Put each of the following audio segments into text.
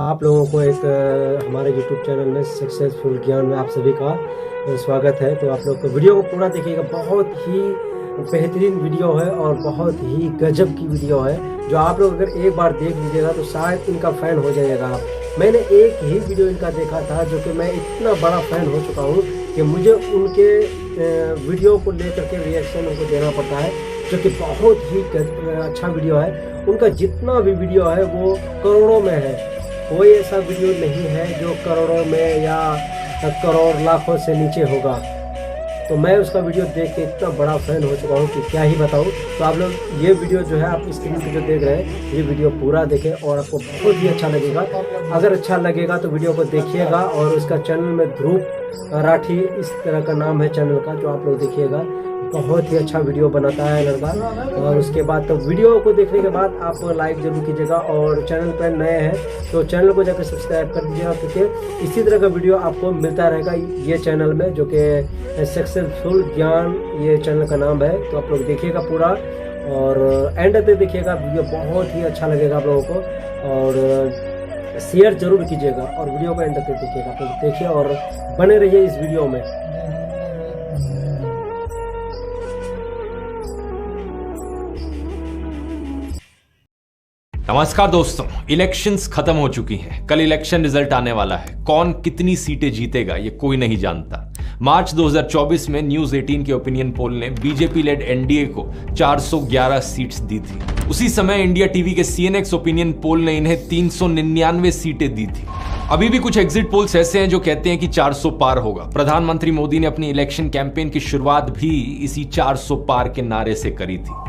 आप लोगों को एक हमारे YouTube चैनल में सक्सेसफुल ज्ञान में आप सभी का स्वागत है। तो आप लोग को वीडियो को पूरा देखिएगा, बहुत ही बेहतरीन वीडियो है और बहुत ही गजब की वीडियो है, जो आप लोग अगर एक बार देख लीजिएगा तो शायद इनका फ़ैन हो जाइएगा आप। मैंने एक ही वीडियो इनका देखा था, जो कि मैं इतना बड़ा फ़ैन हो चुका हूँ कि मुझे उनके वीडियो को लेकर के रिएक्शन उनको देना पड़ता है, जो कि बहुत ही अच्छा वीडियो है। उनका जितना भी वीडियो है वो करोड़ों में है, कोई ऐसा वीडियो नहीं है जो करोड़ों में या करोड़ लाखों से नीचे होगा। तो मैं उसका वीडियो देख के इतना बड़ा फ़ैन हो चुका हूँ कि क्या ही बताऊँ। तो आप लोग ये वीडियो जो है आप स्क्रीन पे जो देख रहे हैं, ये वीडियो पूरा देखें और आपको बहुत ही अच्छा लगेगा। अगर अच्छा लगेगा तो वीडियो को देखिएगा, और उसका चैनल में ध्रुव राठी इस तरह का नाम है चैनल का, जो आप लोग देखिएगा। बहुत ही अच्छा वीडियो बनाता है लड़का। और उसके बाद तो वीडियो को देखने के बाद आप लाइक जरूर कीजिएगा, और चैनल पर नए हैं तो चैनल को जाकर सब्सक्राइब कर दीजिएगा, क्योंकि इसी तरह का वीडियो आपको मिलता रहेगा ये चैनल में, जो कि सक्सेसफुल ज्ञान ये चैनल का नाम है। तो आप लोग देखिएगा पूरा और एंड तक देखिएगा, वीडियो बहुत ही अच्छा लगेगा आप लोगों को। और शेयर जरूर कीजिएगा और वीडियो को एंड तक देखिएगा। तो देखिए और बने रहिए इस वीडियो में। नमस्कार दोस्तों, इलेक्शंस खत्म हो चुकी हैं। कल इलेक्शन रिजल्ट आने वाला है। कौन कितनी सीटें जीतेगा ये कोई नहीं जानता। मार्च 2024 में न्यूज 18 के ओपिनियन पोल ने बीजेपी लेड एनडीए को 411 सीट्स दी थी। उसी समय इंडिया टीवी के सीएनएक्स ओपिनियन पोल ने इन्हें 399 सीटें दी थी। अभी भी कुछ एग्जिट पोल्स ऐसे हैं जो कहते हैं कि 400 पार होगा। प्रधानमंत्री मोदी ने अपनी इलेक्शन कैंपेन की शुरुआत भी इसी 400 पार के नारे से करी थी।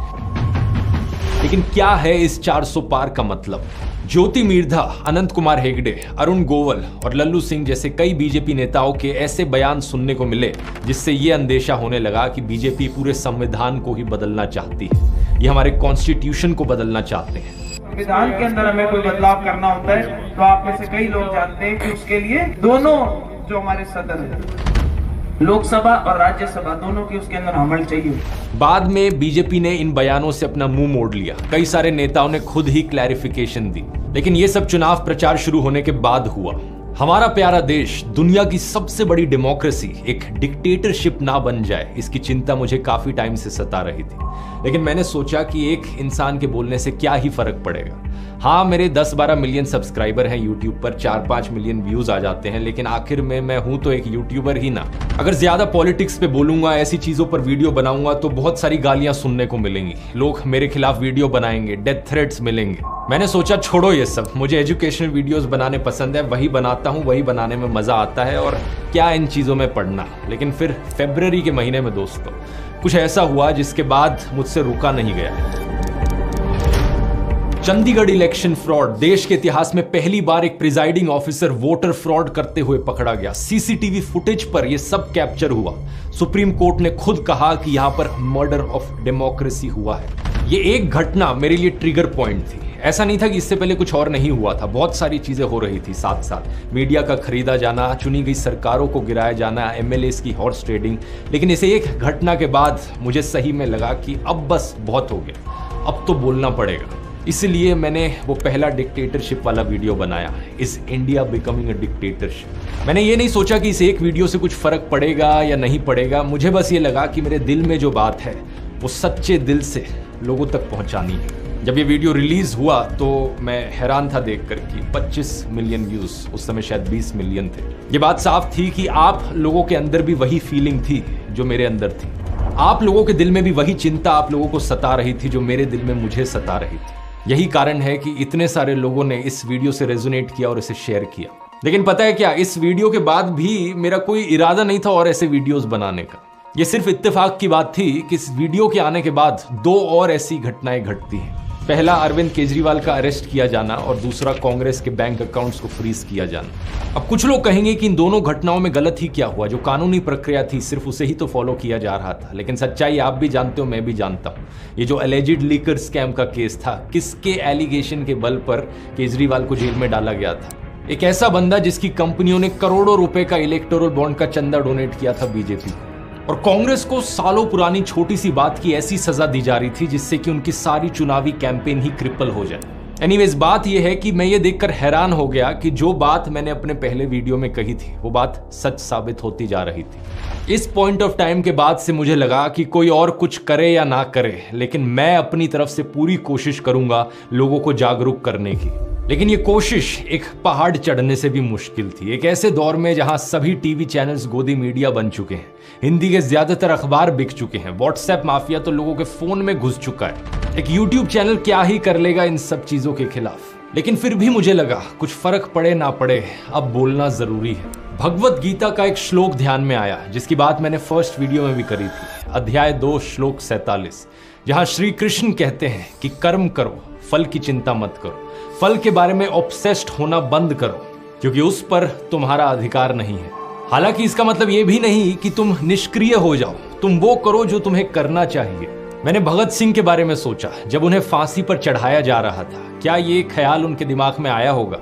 लेकिन क्या है इस 400 पार का मतलब? ज्योति मिर्धा, अनंत कुमार हेगड़े, अरुण गोयल और लल्लू सिंह जैसे कई बीजेपी नेताओं के ऐसे बयान सुनने को मिले जिससे यह अंदेशा होने लगा कि बीजेपी पूरे संविधान को ही बदलना चाहती है। ये हमारे कॉन्स्टिट्यूशन को बदलना चाहते हैं। संविधान के अंदर हमें कोई बदलाव करना होता है तो आप में से कई लोग जानते हैं कि उसके लिए दोनों जो हमारे सदन है, लोकसभा और राज्यसभा, दोनों की उसके अंदर अमल चाहिए। बाद में बीजेपी ने इन बयानों से अपना मुंह मोड़ लिया। कई सारे नेताओं ने खुद ही क्लैरिफिकेशन दी, लेकिन ये सब चुनाव प्रचार शुरू होने के बाद हुआ। हमारा प्यारा देश, दुनिया की सबसे बड़ी डेमोक्रेसी, एक डिक्टेटरशिप ना बन जाए, इसकी चिंता मुझे काफी टाइम से सता रही थी। लेकिन मैंने सोचा कि एक इंसान के बोलने से क्या ही फर्क पड़ेगा। हाँ, मेरे 10-12 मिलियन सब्सक्राइबर हैं यूट्यूब पर, 4-5 मिलियन व्यूज आ जाते हैं, लेकिन आखिर में मैं हूं तो एक यूट्यूबर ही ना। अगर ज्यादा पॉलिटिक्स पे बोलूंगा, ऐसी चीजों पर वीडियो बनाऊंगा तो बहुत सारी गालियां सुनने को मिलेंगी। लोग मेरे खिलाफ वीडियो बनाएंगे, डेथ थ्रेट्स मिलेंगे। मैंने सोचा छोड़ो ये सब, मुझे एजुकेशनल वीडियोस बनाने पसंद है, वही बनाता हूँ, वही बनाने में मजा आता है, और क्या इन चीजों में पढ़ना। लेकिन फिर फरवरी के महीने में दोस्तों कुछ ऐसा हुआ जिसके बाद मुझसे रुका नहीं गया। Chandigarh election fraud. देश के इतिहास में पहली बार एक प्रिजाइडिंग ऑफिसर वोटर फ्रॉड करते हुए पकड़ा गया। सीसीटीवी फुटेज पर यह सब कैप्चर हुआ। सुप्रीम कोर्ट ने खुद कहा कि यहां पर मर्डर ऑफ डेमोक्रेसी हुआ है। यह एक घटना मेरे लिए ट्रिगर पॉइंट थी। ऐसा नहीं था कि इससे पहले कुछ और नहीं हुआ था, बहुत सारी चीजें हो रही थी साथ साथ। मीडिया का खरीदा जाना, चुनी गई सरकारों को गिराया जाना, एमएलएस की हॉर्स ट्रेडिंग। लेकिन इसे एक घटना के बाद मुझे सही में लगा कि अब बस बहुत हो गया, अब तो बोलना पड़ेगा। इसलिए मैंने वो पहला डिक्टेटरशिप वाला वीडियो बनाया, is India becoming a dictatorship. मैंने ये नहीं सोचा कि इस एक वीडियो से कुछ फर्क पड़ेगा या नहीं पड़ेगा। मुझे बस ये लगा कि मेरे दिल में जो बात है वो सच्चे दिल से लोगों तक पहुंचानी है। जब ये वीडियो रिलीज हुआ तो मैं हैरान था देखकर कि 25 मिलियन व्यूज, उस समय शायद 20 मिलियन थे। ये बात साफ थी कि आप लोगों के अंदर भी वही फीलिंग थी जो मेरे अंदर थी। आप लोगों के दिल में भी वही चिंता आप लोगों को सता रही थी जो मेरे दिल में मुझे सता रही थी। यही कारण है कि इतने सारे लोगों ने इस वीडियो से रेजोनेट किया और इसे शेयर किया। लेकिन पता है क्या, इस वीडियो के बाद भी मेरा कोई इरादा नहीं था और ऐसे वीडियोस बनाने का। यह सिर्फ इत्तेफाक की बात थी कि इस वीडियो के आने के बाद दो और ऐसी घटनाएं घटती हैं। पहला, अरविंद केजरीवाल का अरेस्ट किया जाना, और दूसरा, कांग्रेस के बैंक अकाउंट्स को फ्रीज किया जाना। अब कुछ लोग कहेंगे कि इन दोनों घटनाओं में गलत ही क्या हुआ, जो कानूनी प्रक्रिया थी सिर्फ उसे ही तो फॉलो किया जा रहा था। लेकिन सच्चाई आप भी जानते हो, मैं भी जानता हूं। ये जो एलिजिड लीकर स्कैम का केस था, किसके एलिगेशन के बल पर केजरीवाल को जेल में डाला गया था? एक ऐसा बंदा जिसकी कंपनियों ने करोड़ों रुपए का इलेक्टोरल बॉन्ड का चंदा डोनेट किया था बीजेपी को। और कांग्रेस को सालों पुरानी छोटी सी बात की ऐसी सजा दी जा रही थी जिससे कि उनकी सारी चुनावी कैंपेन ही क्रिपल हो जाए। एनीवेज, बात यह है कि मैं ये देखकर हैरान हो गया कि जो बात मैंने अपने पहले वीडियो में कही थी वो बात सच साबित होती जा रही थी। इस पॉइंट ऑफ टाइम के बाद से मुझे लगा कि कोई और कुछ करे या ना करे, लेकिन मैं अपनी तरफ से पूरी कोशिश करूंगा लोगों को जागरूक करने की। लेकिन ये कोशिश एक पहाड़ चढ़ने से भी मुश्किल थी, एक ऐसे दौर में जहां सभी टीवी चैनल्स गोदी मीडिया बन चुके हैं, हिंदी के ज्यादातर अखबार बिक चुके हैं, व्हाट्सएप माफिया तो लोगों के फोन में घुस चुका है। एक यूट्यूब चैनल क्या ही कर लेगा इन सब चीजों के खिलाफ। लेकिन फिर भी मुझे लगा कुछ फर्क पड़े ना पड़े, अब बोलना जरूरी है। भगवत गीता का एक श्लोक ध्यान में आया जिसकी बात मैंने फर्स्ट वीडियो में भी करी थी, अध्याय 2 श्लोक 47, जहां श्री कृष्ण कहते हैं कि कर्म करो, फल की चिंता मत करो, फल के बारे में ऑब्सेस्ड होना बंद करो, क्योंकि उस पर तुम्हारा अधिकार नहीं है। हालांकि इसका मतलब यह भी नहीं कि तुम निष्क्रिय हो जाओ, तुम वो करो जो तुम्हें करना चाहिए। मैंने भगत सिंह के बारे में सोचा जब उन्हें फांसी पर चढ़ाया जा रहा था। क्या ये ख्याल उनके दिमाग में आया होगा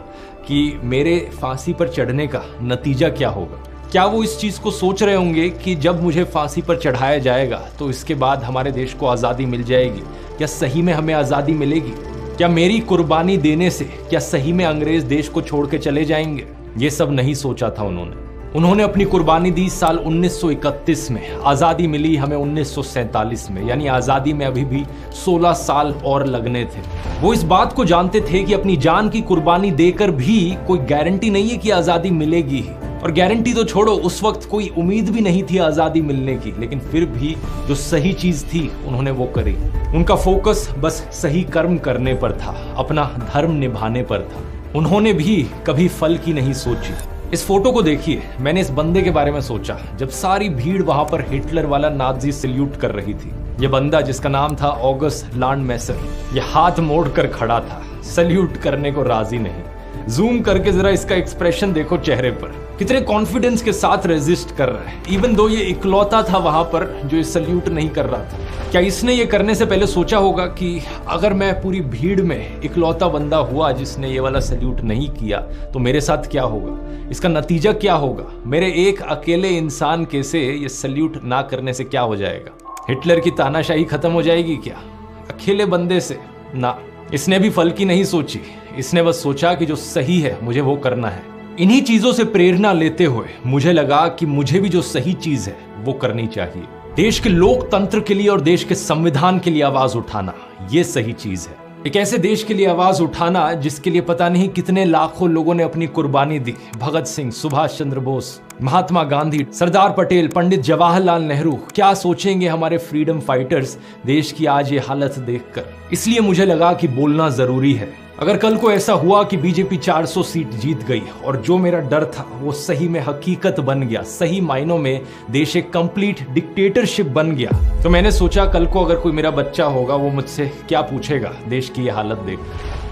कि मेरे फांसी पर चढ़ने का नतीजा क्या होगा? क्या वो इस चीज को सोच रहे होंगे कि जब मुझे फांसी पर चढ़ाया जाएगा तो इसके बाद हमारे देश को आजादी मिल जाएगी? क्या सही में हमें आजादी मिलेगी? क्या मेरी कुर्बानी देने से क्या सही में अंग्रेज देश को छोड़ के चले जाएंगे? ये सब नहीं सोचा था उन्होंने अपनी कुर्बानी दी साल 1931 में, आजादी मिली हमें 1947 में, यानी आजादी में अभी भी 16 साल और लगने थे। वो इस बात को जानते थे कि अपनी जान की कुर्बानी देकर भी कोई गारंटी नहीं है कि आजादी मिलेगी ही, और गारंटी तो छोड़ो, उस वक्त कोई उम्मीद भी नहीं थी आजादी मिलने की। लेकिन फिर भी जो सही चीज थी उन्होंने वो करी। उनका फोकस बस सही कर्म करने पर था, अपना धर्म निभाने पर था। उन्होंने भी कभी फल की नहीं सोची। इस फोटो को देखिए, मैंने इस बंदे के बारे में सोचा जब सारी भीड़ वहां पर हिटलर वाला नाजी सल्यूट कर रही थी। यह बंदा जिसका नाम था ऑगस्ट लांडमैसर, यह हाथ मोड़कर खड़ा था, सल्यूट करने को राजी नहीं। जूम करके जरा इसका एक्सप्रेशन देखो चेहरे पर, कितने कॉन्फिडेंस के साथ रेजिस्ट कर रहा है, इवन दो ये इकलौता था वहां पर जो ये सल्यूट नहीं कर रहा था। क्या इसने ये करने से पहले सोचा होगा कि अगर मैं पूरी भीड़ में इकलौता बंदा हुआ जिसने ये वाला सल्यूट नहीं किया तो मेरे साथ क्या होगा, इसका नतीजा क्या होगा, मेरे एक अकेले इंसान के से ये सल्यूट ना करने से क्या हो जाएगा? हिटलर की तानाशाही खत्म हो जाएगी क्या अकेले बंदे से? ना, इसने भी फल की नहीं सोची। इसने बस सोचा कि जो सही है मुझे वो करना है। इन्हीं चीजों से प्रेरणा लेते हुए मुझे लगा कि मुझे भी जो सही चीज है वो करनी चाहिए। देश के लोकतंत्र के लिए और देश के संविधान के लिए आवाज उठाना, ये सही चीज है। एक ऐसे देश के लिए आवाज उठाना जिसके लिए पता नहीं कितने लाखों लोगों ने अपनी कुर्बानी दी। भगत सिंह, सुभाष चंद्र बोस, महात्मा गांधी, सरदार पटेल, पंडित जवाहरलाल नेहरू, क्या सोचेंगे हमारे फ्रीडम फाइटर्स देश की आज ये हालत देखकर? इसलिए मुझे लगा कि बोलना जरूरी है। अगर कल को ऐसा हुआ कि बीजेपी 400 सीट जीत गई और जो मेरा डर था वो सही में हकीकत बन गया, सही मायनों में देश एक कंप्लीट डिक्टेटरशिप बन गया, तो मैंने सोचा कल को अगर कोई मेरा बच्चा होगा वो मुझसे क्या पूछेगा देश की ये हालत देख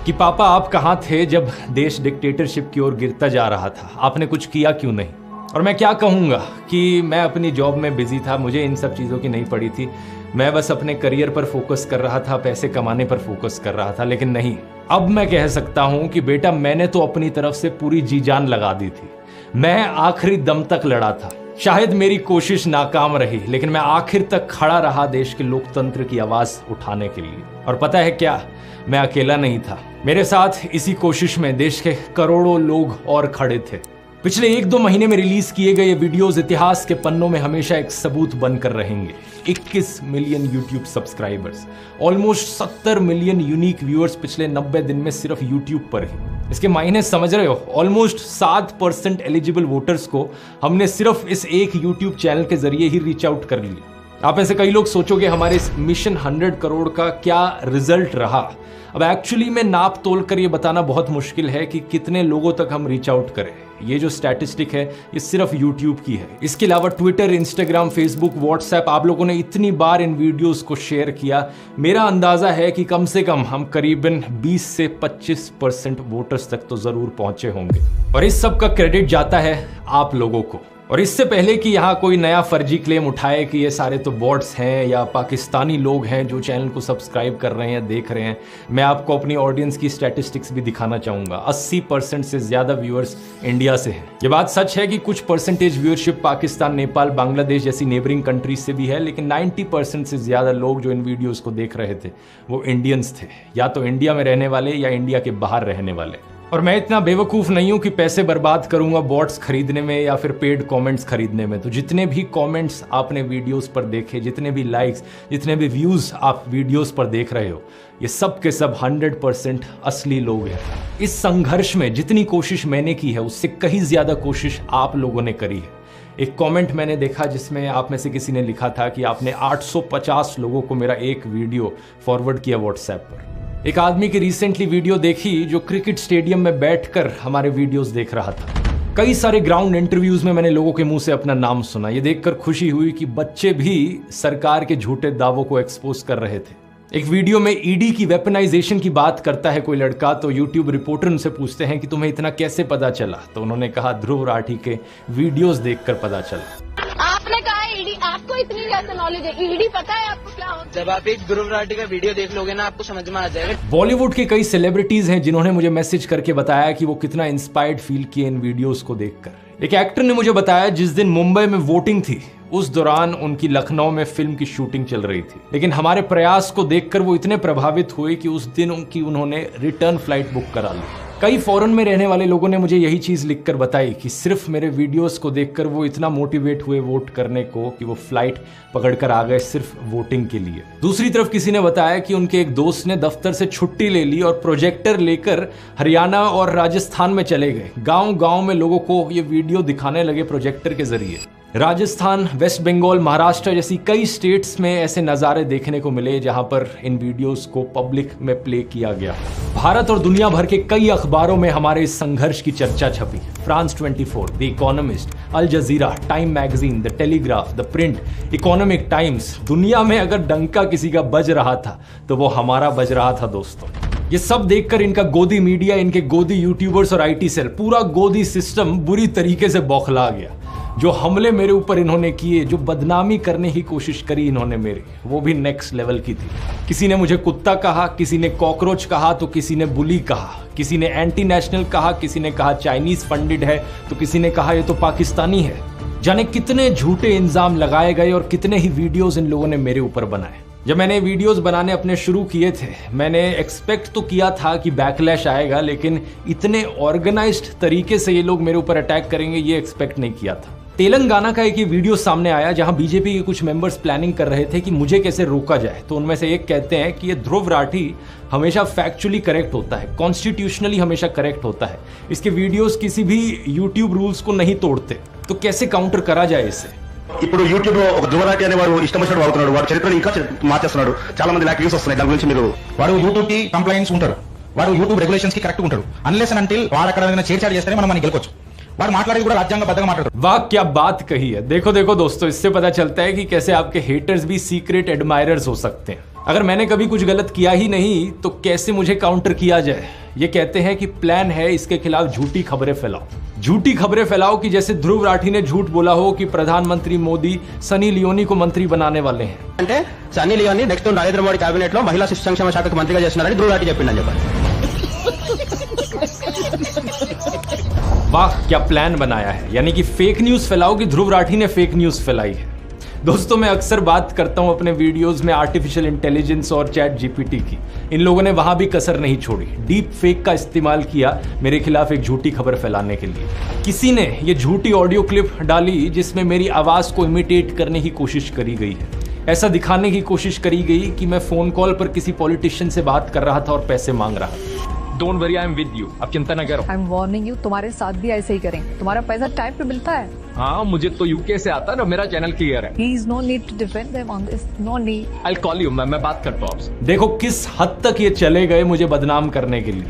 कि पापा आप कहाँ थे जब देश डिक्टेटरशिप की ओर गिरता जा रहा था, आपने कुछ किया क्यों नहीं? और मैं क्या कहूँगा कि मैं अपनी जॉब में बिजी था, मुझे इन सब चीज़ों की नहीं पड़ी थी, मैं बस अपने करियर पर फोकस कर रहा था, पैसे कमाने पर फोकस कर रहा था। लेकिन नहीं, अब मैं कह सकता हूं कि बेटा मैंने तो अपनी तरफ से पूरी जी जान लगा दी थी, मैं आखिरी दम तक लड़ा था। शायद मेरी कोशिश नाकाम रही लेकिन मैं आखिर तक खड़ा रहा देश के लोकतंत्र की आवाज उठाने के लिए। और पता है क्या, मैं अकेला नहीं था, मेरे साथ इसी कोशिश में देश के करोड़ों लोग और खड़े थे। पिछले 1-2 महीने में रिलीज किए गए वीडियोस इतिहास के पन्नों में हमेशा एक सबूत बनकर रहेंगे। 21 million YouTube subscribers, almost 70 million unique viewers पिछले 90 दिन में सिर्फ यूट्यूब पर ही। इसके मायने समझ रहे हो? ऑलमोस्ट 7% एलिजिबल वोटर्स को हमने सिर्फ इस एक यूट्यूब चैनल के जरिए ही रीच आउट कर लिया। आप ऐसे कई लोग सोचोगे हमारे इस मिशन 100 करोड़ का क्या रिजल्ट रहा। अब एक्चुअली में नाप तोल कर ये बताना बहुत मुश्किल है कि कितने लोगों तक हम रीच आउट करें। ये जो स्टैटिस्टिक है ये सिर्फ यूट्यूब की है। इसके अलावा ट्विटर, इंस्टाग्राम, फेसबुक, व्हाट्सएप, आप लोगों ने इतनी बार इन वीडियोस को शेयर किया, मेरा अंदाजा है कि कम से कम हम करीबन 20 से 25% वोटर्स तक तो जरूर पहुंचे होंगे। और इस सब का क्रेडिट जाता है आप लोगों को। और इससे पहले कि यहाँ कोई नया फर्जी क्लेम उठाए कि ये सारे तो बॉट्स हैं या पाकिस्तानी लोग हैं जो चैनल को सब्सक्राइब कर रहे हैं, देख रहे हैं, मैं आपको अपनी ऑडियंस की स्टैटिस्टिक्स भी दिखाना चाहूँगा। 80% से ज़्यादा व्यूअर्स इंडिया से हैं। ये बात सच है कि कुछ परसेंटेज व्यूअरशिप पाकिस्तान, नेपाल, बांग्लादेश जैसी नेबरिंग कंट्रीज से भी है, लेकिन 90% से ज़्यादा लोग जो इन वीडियोज़ को देख रहे थे वो इंडियंस थे, या तो इंडिया में रहने वाले या इंडिया के बाहर रहने वाले। और मैं इतना बेवकूफ़ नहीं हूं कि पैसे बर्बाद करूंगा बॉट्स खरीदने में या फिर पेड कमेंट्स खरीदने में। तो जितने भी कमेंट्स आपने वीडियोस पर देखे, जितने भी लाइक्स, जितने भी व्यूज़ आप वीडियोस पर देख रहे हो, ये सब के सब 100% असली लोग हैं। इस संघर्ष में जितनी कोशिश मैंने की है उससे कहीं ज़्यादा कोशिश आप लोगों ने करी है। एक कमेंट मैंने देखा जिसमें आप में से किसी ने लिखा था कि आपने 850 लोगों को मेरा एक वीडियो फॉरवर्ड किया व्हाट्सएप पर। एक आदमी की रिसेंटली वीडियो देखी जो क्रिकेट स्टेडियम में बैठकर हमारे वीडियोस देख रहा था। कई सारे ग्राउंड इंटरव्यूज में मैंने लोगों के मुंह से अपना नाम सुना। ये देखकर खुशी हुई कि बच्चे भी सरकार के झूठे दावों को एक्सपोज कर रहे थे। एक वीडियो में ईडी की वेपनाइजेशन की बात करता है कोई लड़का, तो यूट्यूब रिपोर्टर उनसे पूछते हैं कि तुम्हें इतना कैसे पता चला, तो उन्होंने कहा ध्रुव राठी के वीडियोस देखकर पता चला। आपने कहा ईडी, आपको इतनी कैसे नॉलेज है? ईडी पता है आपको क्या होता है? जब आप एक ध्रुव राठी का वीडियो देख लोगे ना, आपको समझ में आ जाएगा। बॉलीवुड के कई सेलिब्रिटीज हैं जिन्होंने मुझे मैसेज करके बताया कि वो कितना इंस्पायर्ड फील किए इन वीडियोस को देखकर। एक एक्टर ने मुझे बताया जिस दिन मुंबई में वोटिंग थी उस दौरान उनकी लखनऊ में फिल्म की शूटिंग चल रही थी, लेकिन हमारे प्रयास को देखकर वो इतने प्रभावित हुए कि उस दिन उन्होंने रिटर्न फ्लाइट बुक करा ली। कई फॉरेन में रहने वाले लोगों ने मुझे यही चीज लिखकर बताई कि सिर्फ मेरे वीडियोस को देखकर वो इतना मोटिवेट हुए वोट करने को कि वो फ्लाइट पकड़कर आ गए सिर्फ वोटिंग के लिए। दूसरी तरफ किसी ने बताया कि उनके एक दोस्त ने दफ्तर से छुट्टी ले ली और प्रोजेक्टर लेकर हरियाणा और राजस्थान में चले गए। गांव-गांव में लोगों को ये वीडियो दिखाने लगे प्रोजेक्टर के जरिए। राजस्थान, वेस्ट बंगाल, महाराष्ट्र जैसी कई स्टेट्स में ऐसे नज़ारे देखने को मिले जहां पर इन वीडियोस को पब्लिक में प्ले किया गया। भारत और दुनिया भर के कई अखबारों में हमारे इस संघर्ष की चर्चा छपी। France 24, the Economist, Al Jazeera, Time magazine, the Telegraph, the Print, Economic Times. दुनिया में अगर डंका किसी का बज रहा था तो वो हमारा बज रहा था दोस्तों। ये सब देखकर इनका गोदी मीडिया, इनके गोदी यूट्यूबर्स और आईटी सेल, पूरा गोदी सिस्टम बुरी तरीके से बौखला गया। जो हमले मेरे ऊपर इन्होंने किए, जो बदनामी करने की कोशिश करी इन्होंने मेरी, वो भी नेक्स्ट लेवल की थी। किसी ने मुझे कुत्ता कहा, किसी ने कॉकरोच कहा, तो किसी ने बुली कहा, किसी ने एंटी नेशनल कहा, किसी ने कहा चाइनीज फंडेड है, तो किसी ने कहा ये तो पाकिस्तानी है। जाने कितने झूठे इल्जाम लगाए गए और कितने ही वीडियोस इन लोगों ने मेरे ऊपर बनाए। जब मैंने वीडियोस बनाने अपने शुरू किए थे, मैंने एक्सपेक्ट तो किया था कि बैकलैश आएगा, लेकिन इतने ऑर्गेनाइज्ड तरीके से ये लोग मेरे ऊपर अटैक करेंगे ये एक्सपेक्ट नहीं किया था। तेलंगाना का एक वीडियो सामने आया जहां बीजेपी के कुछ मेंबर्स प्लानिंग कर रहे थे कि मुझे कैसे रोका जाए। तो उनमें से एक कहते हैं कि ये ध्रुव राठी हमेशा फैक्चुअली करेक्ट होता है, कॉन्स्टिट्यूशनली हमेशा करेक्ट होता है, इसके वीडियोस किसी भी यूट्यूब रूल्स को नहीं तोड़ते, तो कैसे काउंटर करा जाए इसे। ఇప్పుడు యూట్యూబ్ లో ఒక ధ్రువరాటి అనే వాడు ఇష్టం వచ్చినట్టు వాడుతున్నాడు, వాడు చరిత్రను ఇంకా మార్చేస్తున్నాడు, చాలా మంది నాకు వ్యూస్ వస్తున్నాయి, దాని గురించి మీరు వాడు యూట్యూబ్ కి కంప్లైంట్స్ ఉంటారు, వాడు యూట్యూబ్ రెగ్యులేషన్స్ కి కరెక్ట్ ఉంటాడు, అన్లెస్ అండ్ అంటిల్ వాడు అక్కడ ఏదైనా చేర్చాడు చేస్తేనే మనం మనకి గెలకొచ్చు। వాడు మాట్లాడేది కూడా రాజ్యాంగబద్ధంగా మాట్లాడతాడు। वाह क्या बात कही है। देखो देखो दोस्तों, इससे पता चलता है कि कैसे आपके हेटर्स भी सीक्रेट एडमायरर्स हो सकते हैं। अगर मैंने कभी कुछ गलत किया ही नहीं तो कैसे मुझे काउंटर किया जाए। ये कहते हैं कि प्लान है इसके खिलाफ झूठी खबरें फैलाओ, झूठी खबरें फैलाओ कि जैसे ध्रुव राठी ने झूठ बोला हो कि प्रधानमंत्री मोदी सनी लियोनी को मंत्री बनाने वाले हैं। అంటే సన్నీ లియోని నెక్స్ట్ నరేంద్ర మోడీ కేబినెట్ లో మహిళా శిశు సంక్షేమ శాఖకు మంత్రిగా చేస్తున్నారని ధ్రువరాటి చెప్పిందని చెప్పారు। वाह क्या प्लान बनाया है, यानी कि फेक न्यूज फैलाओ कि ध्रुव राठी ने फेक न्यूज फैलाई है। दोस्तों, मैं अक्सर बात करता हूं अपने वीडियोस में आर्टिफिशियल इंटेलिजेंस और चैट जीपीटी की। इन लोगों ने वहां भी कसर नहीं छोड़ी, डीप फेक का इस्तेमाल किया मेरे खिलाफ एक झूठी खबर फैलाने के लिए। किसी ने ये झूठी ऑडियो क्लिप डाली जिसमें मेरी आवाज को इमिटेट करने की कोशिश करी गई है। ऐसा दिखाने की कोशिश करी गई कि मैं फोन कॉल पर किसी पॉलिटिशियन से बात कर रहा था और पैसे मांग रहा था। Don't worry, I am with you, आप चिंता न करो। आई एम वार्निंग यू, तुम्हारे साथ भी ऐसे ही करेंगे। तुम्हारा पैसा टाइम पे मिलता है। हाँ, मुझे तो यूके से आता है ना, मेरा चैनल क्लियर है। Please, no need to defend them on this, no need. I'll call you, मैं बात करता हूँ आपसे। देखो किस हद तक ये चले गए मुझे बदनाम करने के लिए।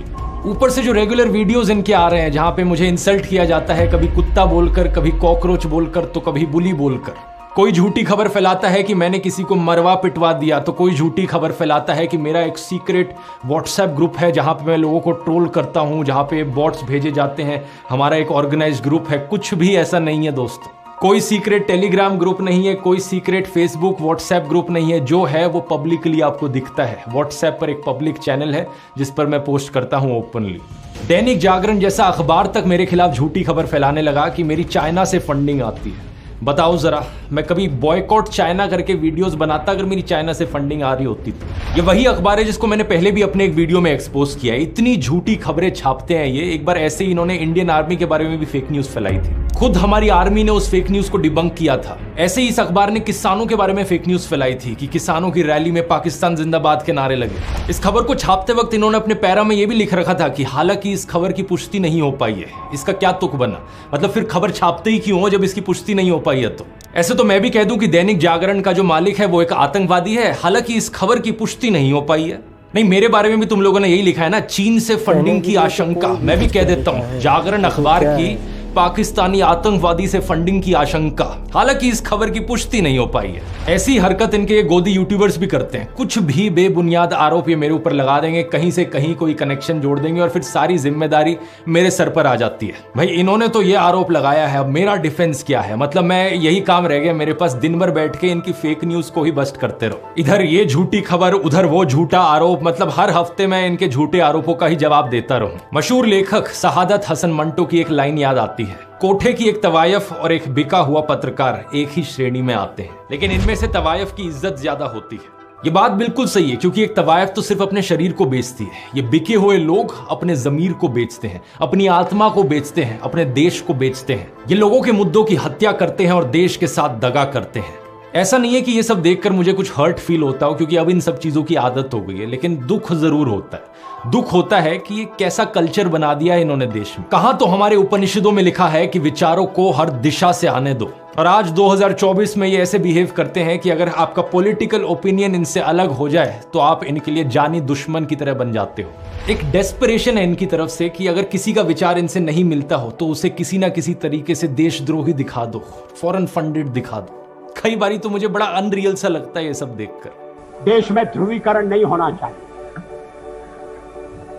ऊपर से जो रेगुलर वीडियोस इनके आ रहे हैं जहां पे मुझे इंसल्ट किया जाता है, कभी कुत्ता बोलकर, कभी कॉकरोच बोलकर, तो कभी बुली बोलकर। कोई झूठी खबर फैलाता है कि मैंने किसी को मरवा पिटवा दिया, तो कोई झूठी खबर फैलाता है कि मेरा एक सीक्रेट व्हाट्सएप ग्रुप है जहां पे मैं लोगों को ट्रोल करता हूं, जहां पे बॉट्स भेजे जाते हैं, हमारा एक ऑर्गेनाइज्ड ग्रुप है। कुछ भी ऐसा नहीं है दोस्तों, कोई सीक्रेट टेलीग्राम ग्रुप नहीं है, कोई सीक्रेट फेसबुक व्हाट्सएप ग्रुप नहीं है, जो है वो पब्लिकली आपको दिखता है। व्हाट्सएप पर एक पब्लिक चैनल है जिस पर मैं पोस्ट करता हूं ओपनली। दैनिक जागरण जैसा अखबार तक मेरे खिलाफ झूठी खबर फैलाने लगा कि मेरी चाइना से फंडिंग आती है। बताओ जरा, मैं कभी बॉयकॉट चाइना करके वीडियोस बनाता अगर मेरी चाइना से फंडिंग आ रही होती तो? ये वही अखबार है जिसको मैंने पहले भी अपने एक वीडियो में एक्सपोज किया है। इतनी झूठी खबरें छापते हैं ये। एक बार ऐसे ही इन्होंने इंडियन आर्मी के बारे में भी फेक न्यूज फैलाई थी, खुद हमारी आर्मी ने उस फेक न्यूज को डिबंक किया था। ऐसे ही इस अखबार ने किसानों के बारे में फेक न्यूज फैलाई थी कि किसानों की रैली में पाकिस्तान जिंदाबाद के नारे लगे। इस खबर को छापते वक्त इन्होंने अपने पैरा में यह भी लिख रखा था कि हालांकि इस खबर की पुष्टि नहीं हो पाई है। इसका क्या तुक बना? मतलब फिर खबर छापते ही क्यों हो जब इसकी पुष्टि नहीं हो पाई है? तो ऐसे तो मैं भी कह दूं कि दैनिक जागरण का जो मालिक है वो एक आतंकवादी है, हालांकि इस खबर की पुष्टि नहीं हो पाई है। नहीं, मेरे बारे में भी तुम लोगों ने यही लिखा है ना, चीन से फंडिंग की आशंका। मैं भी कह देता हूं, जागरण अखबार की पाकिस्तानी आतंकवादी से फंडिंग की आशंका, हालांकि इस खबर की पुष्टि नहीं हो पाई है। ऐसी हरकत इनके गोदी यूट्यूबर्स भी करते हैं। कुछ भी बेबुनियाद आरोप ये मेरे ऊपर लगा देंगे, कहीं से कहीं कोई कनेक्शन जोड़ देंगे और फिर सारी जिम्मेदारी मेरे सर पर आ जाती है। भाई इन्होंने तो ये आरोप लगाया है, अब मेरा डिफेंस क्या है? मतलब मैं यही काम रह गया मेरे पास, दिन भर बैठ के इनकी फेक न्यूज को ही बस्ट करते रहो। इधर ये झूठी खबर, उधर वो झूठा आरोप, मतलब हर हफ्ते मैं इनके झूठे आरोपों का ही जवाब देता रहूं। मशहूर लेखक सआदत हसन मंटो की एक लाइन याद आती है, कोठे की एक तवायफ और एक बिका हुआ पत्रकार एक ही श्रेणी में आते हैं, लेकिन इनमें से तवायफ की इज्जत ज्यादा होती है। ये बात बिल्कुल सही है, क्योंकि एक तवायफ तो सिर्फ अपने शरीर को बेचती है, ये बिके हुए लोग अपने जमीर को बेचते हैं, अपनी आत्मा को बेचते हैं, अपने देश को बेचते हैं। ये लोगों के मुद्दों की हत्या करते हैं और देश के साथ दगा करते हैं। ऐसा नहीं है कि ये सब देखकर मुझे कुछ हर्ट फील होता हो, क्योंकि अब इन सब चीजों की आदत हो गई है, लेकिन दुख जरूर होता है। दुख होता है कि ये कैसा कल्चर बना दिया है इन्होंने देश में। कहां तो हमारे उपनिषदों में लिखा है कि विचारों को हर दिशा से आने दो, और आज 2024 में ये ऐसे बिहेव करते हैं कि अगर आपका पॉलिटिकल ओपिनियन इनसे अलग हो जाए तो आप इनके लिए जानी दुश्मन की तरह बन जाते हो। एक डेस्परेशन है इनकी तरफ से कि अगर किसी का विचार इनसे नहीं मिलता हो तो उसे किसी ना किसी तरीके से देशद्रोही दिखा दो, फॉरेन फंडेड दिखा दो। कई बारी तो मुझे बड़ा अनरियल सा लगता है ये सब देखकर। देश में ध्रुवीकरण नहीं होना चाहिए,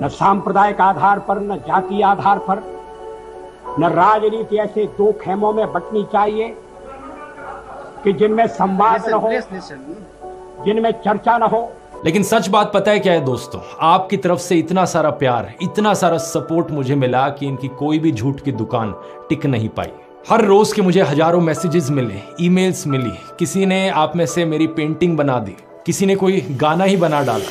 न सांप्रदायिक आधार पर, न जातीय आधार पर, न राजनीति ऐसे दो खेमों में बंटनी चाहिए कि जिनमें संवाद न हो, जिनमें चर्चा न हो। लेकिन सच बात पता है क्या है दोस्तों, आपकी तरफ से इतना सारा प्यार, इतना सारा सपोर्ट मुझे मिला कि इनकी कोई भी झूठ की दुकान टिक नहीं पाई। हर रोज के मुझे हजारों मैसेजेस मिले, ईमेल्स मिली, किसी ने आप में से मेरी पेंटिंग बना दी, किसी ने कोई गाना ही बना डाला।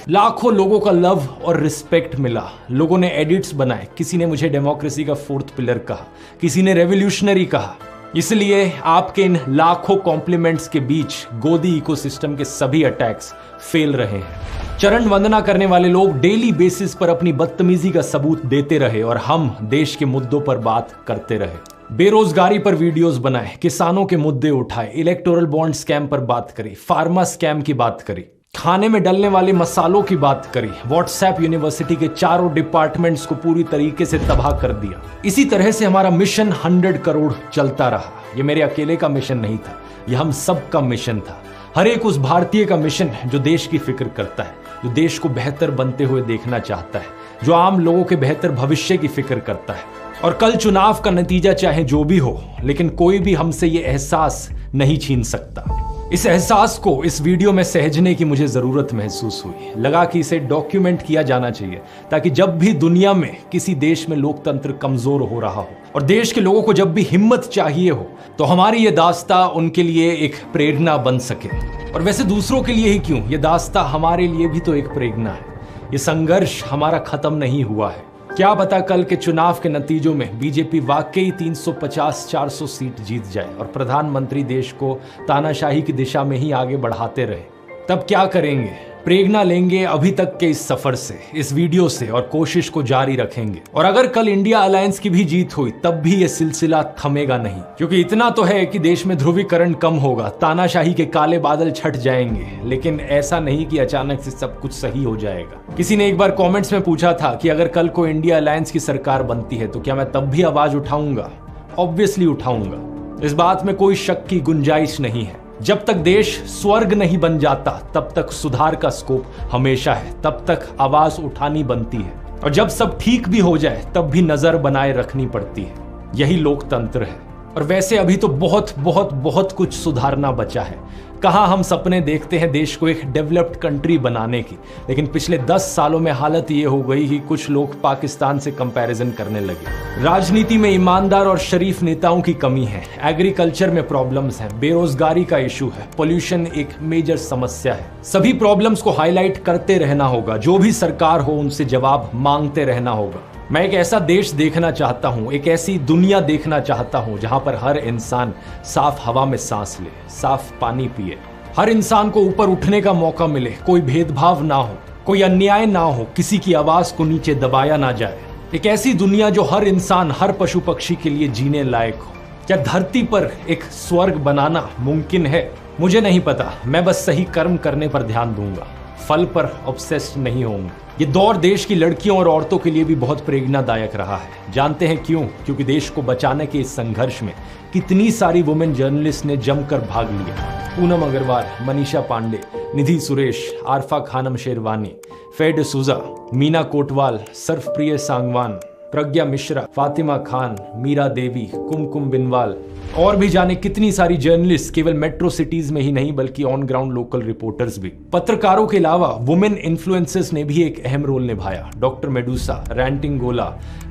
लाखों लोगों का लव और रिस्पेक्ट मिला, लोगों ने एडिट्स बनाए, किसी ने मुझे डेमोक्रेसी का फोर्थ पिलर कहा, किसी ने रेवोल्यूशनरी कहा। इसलिए आपके इन लाखों कॉम्प्लीमेंट्स के बीच गोदी इकोसिस्टम के सभी अटैक्स फेल रहे हैं। चरण वंदना करने वाले लोग डेली बेसिस पर अपनी बदतमीजी का सबूत देते रहे और हम देश के मुद्दों पर बात करते रहे। बेरोजगारी पर वीडियोस बनाए, किसानों के मुद्दे उठाए, इलेक्टोरल बॉन्ड स्कैम पर बात करी, फार्मा स्कैम की बात करी, खाने में डलने वाले मसालों की बात करी, व्हाट्सएप यूनिवर्सिटी के चारों डिपार्टमेंट्स को पूरी तरीके से तबाह कर दिया। इसी तरह से हमारा मिशन 100 करोड़ चलता रहा। ये मेरे अकेले का मिशन नहीं था, ये हम सब का मिशन था। हर एक उस भारतीय का मिशन है जो देश की फिक्र करता है, जो देश को बेहतर बनते हुए देखना चाहता है, जो आम लोगों के बेहतर भविष्य की फिक्र करता है। और कल चुनाव का नतीजा चाहे जो भी हो, लेकिन कोई भी हमसे ये एहसास नहीं छीन सकता। इस एहसास को इस वीडियो में सहेजने की मुझे जरूरत महसूस हुई। लगा कि इसे डॉक्यूमेंट किया जाना चाहिए, ताकि जब भी दुनिया में किसी देश में लोकतंत्र कमजोर हो रहा हो और देश के लोगों को जब भी हिम्मत चाहिए हो, तो हमारी ये दास्ता उनके लिए एक प्रेरणा बन सके। और वैसे दूसरों के लिए ही क्यों, ये दास्ता हमारे लिए भी तो एक प्रेरणा है। ये संघर्ष हमारा खत्म नहीं हुआ है। क्या पता कल के चुनाव के नतीजों में बीजेपी वाकई 350-400 सीट जीत जाए और प्रधानमंत्री देश को तानाशाही की दिशा में ही आगे बढ़ाते रहे। तब क्या करेंगे? प्रेरणा लेंगे अभी तक के इस सफर से, इस वीडियो से, और कोशिश को जारी रखेंगे। और अगर कल इंडिया अलायंस की भी जीत हुई तब भी यह सिलसिला थमेगा नहीं, क्योंकि इतना तो है कि देश में ध्रुवीकरण कम होगा, तानाशाही के काले बादल छट जाएंगे, लेकिन ऐसा नहीं कि अचानक से सब कुछ सही हो जाएगा। किसी ने एक बार कॉमेंट्स में पूछा था कि अगर कल को इंडिया अलायंस की सरकार बनती है तो क्या मैं तब भी आवाज उठाऊंगा? ऑब्वियसली उठाऊंगा, इस बात में कोई शक की गुंजाइश नहीं है। जब तक देश स्वर्ग नहीं बन जाता तब तक सुधार का स्कोप हमेशा है, तब तक आवाज उठानी बनती है। और जब सब ठीक भी हो जाए तब भी नजर बनाए रखनी पड़ती है। यही लोकतंत्र है। और वैसे अभी तो बहुत बहुत बहुत कुछ सुधारना बचा है। कहाँ हम सपने देखते हैं देश को एक डेवलप्ड कंट्री बनाने की, लेकिन पिछले 10 सालों में हालत ये हो गई कि कुछ लोग पाकिस्तान से कंपैरिजन करने लगे। राजनीति में ईमानदार और शरीफ नेताओं की कमी है, एग्रीकल्चर में प्रॉब्लम्स हैं, बेरोजगारी का इशू है, पोल्यूशन एक मेजर समस्या है। सभी प्रॉब्लम्स को हाईलाइट करते रहना होगा, जो भी सरकार हो उनसे जवाब मांगते रहना होगा। मैं एक ऐसा देश देखना चाहता हूं, एक ऐसी दुनिया देखना चाहता हूं जहां पर हर इंसान साफ हवा में सांस ले, साफ पानी पिए, हर इंसान को ऊपर उठने का मौका मिले, कोई भेदभाव ना हो, कोई अन्याय ना हो, किसी की आवाज को नीचे दबाया ना जाए। एक ऐसी दुनिया जो हर इंसान, हर पशु पक्षी के लिए जीने लायक हो। क्या धरती पर एक स्वर्ग बनाना मुमकिन है? मुझे नहीं पता, मैं बस सही कर्म करने पर ध्यान दूंगा, फल पर ऑब्सेस्ड नहीं होऊंगा। ये दौर देश की लड़कियों और औरतों के लिए भी बहुत प्रेरणादायक रहा है। जानते हैं क्यों? क्योंकि देश को बचाने के इस संघर्ष में कितनी सारी वुमेन जर्नलिस्ट ने जमकर भाग लिया। पूनम अग्रवाल, मनीषा पांडे, निधि सुरेश, आरफा खानम शेरवानी, फे डिसूजा, मीना कोटवाल, सर्फप्रिय सांगवान, प्रज्ञा मिश्रा, फातिमा खान, मीरा देवी, कुमकुम बिनवाल और भी जाने कितनी सारी जर्नलिस्ट, केवल मेट्रो सिटीज में ही नहीं बल्कि ऑन ग्राउंड लोकल रिपोर्टर्स भी। पत्रकारों के अलावा वुमेन इन्फ्लुएंसर्स ने भी एक अहम रोल निभाया। डॉक्टर मेडूसा, रैंटिंग गोला,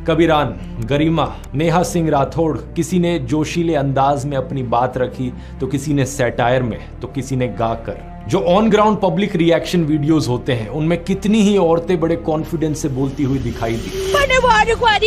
कबीरान, गरिमा, नेहा सिंह राठौड़, किसी ने जोशीले अंदाज में अपनी बात रखी तो किसी ने सैटायर में, तो किसी ने गाकर। जो on ground public reaction videos होते हैं उनमें कितनी ही औरतें बड़े कॉन्फिडेंस से बोलती हुई दिखाई दी।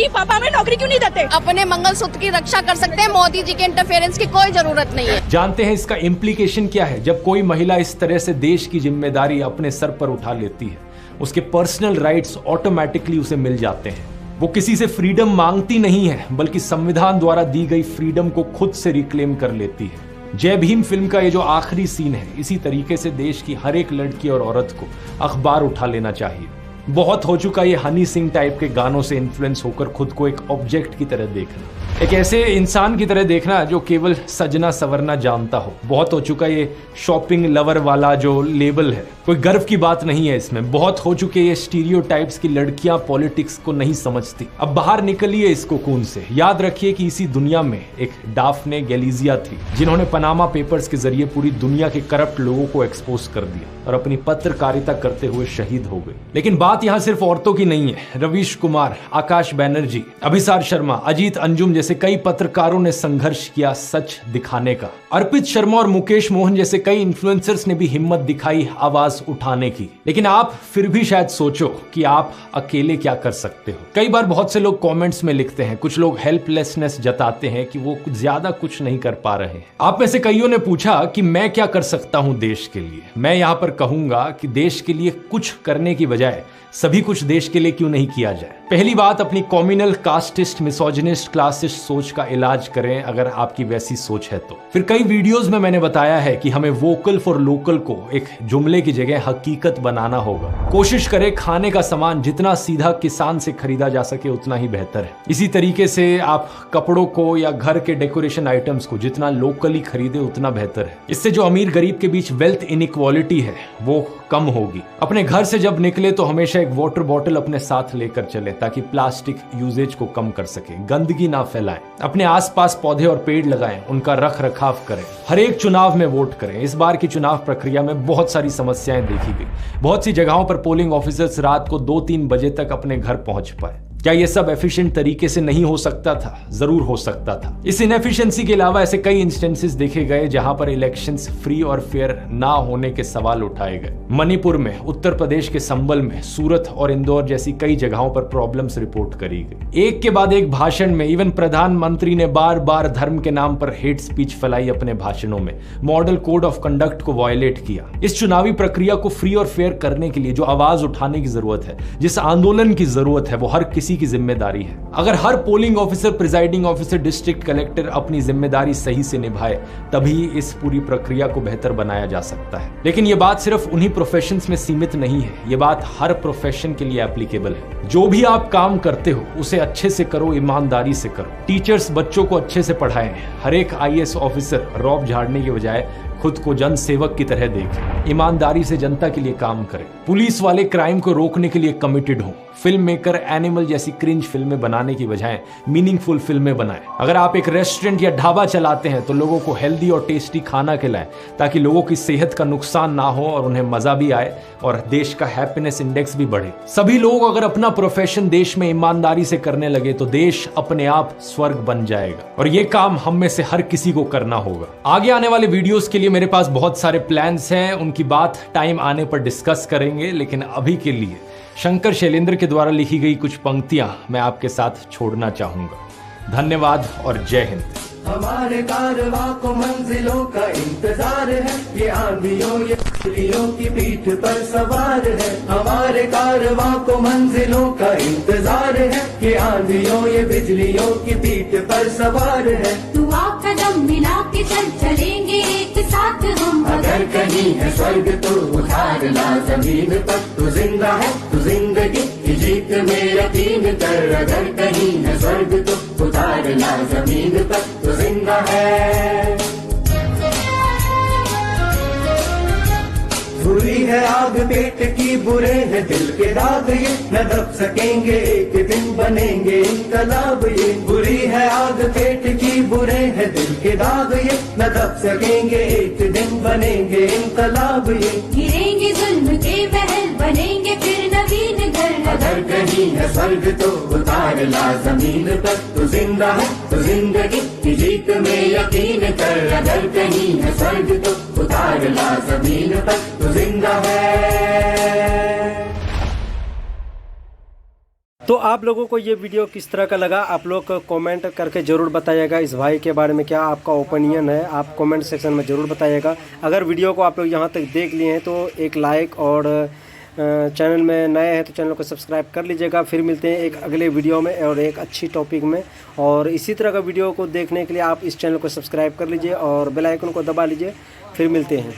पापा हमें नौकरी क्यों नहीं देते? अपने मंगलसूत्र की रक्षा कर सकते हैं, मोदी जी के इंटरफेरेंस की कोई जरूरत नहीं है। जानते हैं इसका इम्प्लीकेशन क्या है? जब कोई महिला इस तरह से देश की जिम्मेदारी अपने सर पर उठा लेती है, उसके पर्सनल राइट्स ऑटोमेटिकली उसे मिल जाते हैं। वो किसी से फ्रीडम मांगती नहीं है बल्कि संविधान द्वारा दी गई फ्रीडम को खुद से रिक्लेम कर लेती है। जय भीम फिल्म का ये जो आखिरी सीन है, इसी तरीके से देश की हर एक लड़की और औरत को अखबार उठा लेना चाहिए। बहुत हो चुका ये हनी सिंह टाइप के गानों से इन्फ्लुएंस होकर खुद को एक ऑब्जेक्ट की तरह देखना, एक ऐसे इंसान की तरह देखना जो केवल सजना सवरना जानता हो। बहुत हो चुका ये शॉपिंग लवर वाला जो लेबल है, कोई गर्व की बात नहीं है इसमें। बहुत हो चुके ये स्टीरियोटाइप्स की लड़कियां पॉलिटिक्स को नहीं समझती। अब बाहर निकलिए इस कोकून से। याद रखिए कि इसी दुनिया में एक डाफने गैलिजिया थी जिन्होंने पनामा पेपर्स के जरिए पूरी दुनिया के करप्ट लोगों को एक्सपोज कर दिया और अपनी पत्रकारिता करते हुए शहीद हो गई। लेकिन बात यहाँ सिर्फ औरतों की नहीं है। रवीश कुमार, आकाश बैनर्जी, अभिसार शर्मा, अजीत अंजुम जैसे कई पत्रकारों ने संघर्ष किया सच दिखाने का। अर्पित शर्मा और मुकेश मोहन जैसे कई इन्फ्लुएंसर्स ने भी हिम्मत दिखाई आवाज उठाने की। लेकिन आप फिर भी शायद सोचो कि आप अकेले क्या कर सकते हो। कई बार बहुत से लोग कमेंट्स में लिखते हैं, कुछ लोग हेल्पलेसनेस जताते हैं कि वो ज्यादा कुछ नहीं कर पा रहे हैं। आप में से कईयों ने पूछा कि मैं क्या कर सकता हूं देश के लिए। मैं यहां पर कहूंगा कि देश के लिए कुछ करने की बजाय सभी कुछ देश के लिए क्यों नहीं किया जाए। पहली बात, अपनी कॉम्युनल, कास्टिस्ट, मिसोजिनिस्ट, क्लासिस्ट सोच का इलाज करें अगर आपकी वैसी सोच है तो। फिर कई वीडियोस में मैंने बताया है कि हमें वोकल फॉर लोकल को एक जुमले की जगह हकीकत बनाना होगा। कोशिश करें खाने का सामान जितना सीधा किसान से खरीदा जा सके उतना ही बेहतर है। इसी तरीके से आप कपड़ों को या घर के डेकोरेशन आइटम्स को जितना लोकली खरीदे उतना बेहतर है। इससे जो अमीर गरीब के बीच वेल्थ इनइक्वालिटी है वो कम होगी। अपने घर से जब निकले तो हमेशा एक वाटर बॉटल अपने साथ लेकर चले ताकि प्लास्टिक यूजेज को कम कर सके। गंदगी ना फैलाएं। अपने आसपास पौधे और पेड़ लगाएं, उनका रख रखाव करें। हर एक चुनाव में वोट करें। इस बार की चुनाव प्रक्रिया में बहुत सारी समस्याएं देखी गई। बहुत सी जगहों पर पोलिंग ऑफिसर्स रात को 2-3 बजे तक अपने घर पहुंच पाए। क्या ये सब एफिशिएंट तरीके से नहीं हो सकता था? जरूर हो सकता था। इस इनएफिशिएंसी के अलावा ऐसे कई इंस्टेंसेस देखे गए जहां पर इलेक्शंस फ्री और फेयर ना होने के सवाल उठाए गए। मणिपुर में, उत्तर प्रदेश के संबल में, सूरत और इंदौर जैसी कई जगहों पर प्रॉब्लम्स रिपोर्ट करी गई। एक के बाद एक भाषण में इवन प्रधानमंत्री ने बार बार धर्म के नाम पर हेट स्पीच फैलाई अपने भाषणों में। मॉडल कोड ऑफ कंडक्ट को वायलेट किया। इस चुनावी प्रक्रिया को फ्री और फेयर करने के लिए जो आवाज उठाने की जरूरत है, जिस आंदोलन की जरूरत है, वो हर किसी की जिम्मेदारी है। अगर हर polling officer, presiding officer, district collector अपनी जिम्मेदारी सही से निभाए तभी इस पूरी प्रक्रिया को बेहतर बनाया जा सकता है। लेकिन यह बात सिर्फ उन्हीं प्रोफेशंस में सीमित नहीं है, यह बात हर प्रोफेशन के लिए एप्लीकेबल है। जो भी आप काम करते हो उसे अच्छे से करो, ईमानदारी से करो। टीचर्स बच्चों को अच्छे से पढ़ाएं। हर एक IAS ऑफिसर रौब झाड़ने के बजाय खुद को जन सेवक की तरह देखें, ईमानदारी से जनता के लिए काम करें, पुलिस वाले क्राइम को रोकने के लिए कमिटेड हों, फिल्म मेकर एनिमल जैसी क्रिंज फिल्में बनाने की बजाय मीनिंगफुल फिल्में बनाएं। अगर आप एक रेस्टोरेंट या ढाबा चलाते हैं तो लोगों को हेल्दी और टेस्टी खाना खिलाएं ताकि लोगों की सेहत का नुकसान ना हो और उन्हें मजा भी आए और देश का हैप्पीनेस इंडेक्स भी बढ़े। सभी लोग अगर अपना प्रोफेशन देश में ईमानदारी से करने लगे तो देश अपने आप स्वर्ग बन जाएगा और ये काम हम में से हर किसी को करना होगा। आगे आने वाले वीडियोस के लिए मेरे पास बहुत सारे प्लान्स हैं, उनकी बात टाइम आने पर डिस्कस करेंगे, लेकिन अभी के लिए शंकर शैलेंद्र के द्वारा लिखी गई कुछ पंक्तियां मैं आपके साथ छोड़ना चाहूंगा। धन्यवाद और जय हिंद। हमारे कारवां को मंजिलों का इंतजार है, ये आंधियों ये बिजलियों की पीठ पर सवार है। हमारे कारवां को मंजिलों का इंतजार है, ये आंधियों ये बिजलियों की पीठ पर सवार है। तू आप कदम मिला के चल चलेंगे एक साथ हम। अगर कहीं है स्वर्ग तो उतार ला जमीन पर, तू जिंदा है तू जिंदगी की जीत में यकीन कर। अगर कहीं है स्वर्ग तो उतार ला जमीन पर, तू जिंदा है। बुरी है आग पेट की, बुरे है दिल के दाग, ये न दब सकेंगे एक दिन बनेंगे इनकलाब। ये बुरी है आग पेट की, बुरे है दिल के दाग, ये न दब सकेंगे एक दिन बनेंगे इनकलाब। ये गिरेंगे जुल्म के महल, बनेंगे फिर नवीन घर। अगर कहीं है स्वर्ग तो उतार ला जमीन पर, तू जिंदा है तू जिंदगी की जीत में यकीन कर। अगर कहीं है स्वर्ग तो उतार ला जमीन पर, तू जिंदा है। तो आप लोगों को ये वीडियो किस तरह का लगा, आप लोग कमेंट करके ज़रूर बताइएगा। इस भाई के बारे में क्या आपका ओपिनियन है, आप कमेंट सेक्शन में ज़रूर बताइएगा। अगर वीडियो को आप लोग यहाँ तक देख लिए हैं तो एक लाइक और चैनल में नए हैं तो चैनल को सब्सक्राइब कर लीजिएगा। फिर मिलते हैं एक अगले वीडियो में और एक अच्छी टॉपिक में। और इसी तरह का वीडियो को देखने के लिए आप इस चैनल को सब्सक्राइब कर लीजिए और बेल आइकन को दबा लीजिए। फिर मिलते हैं।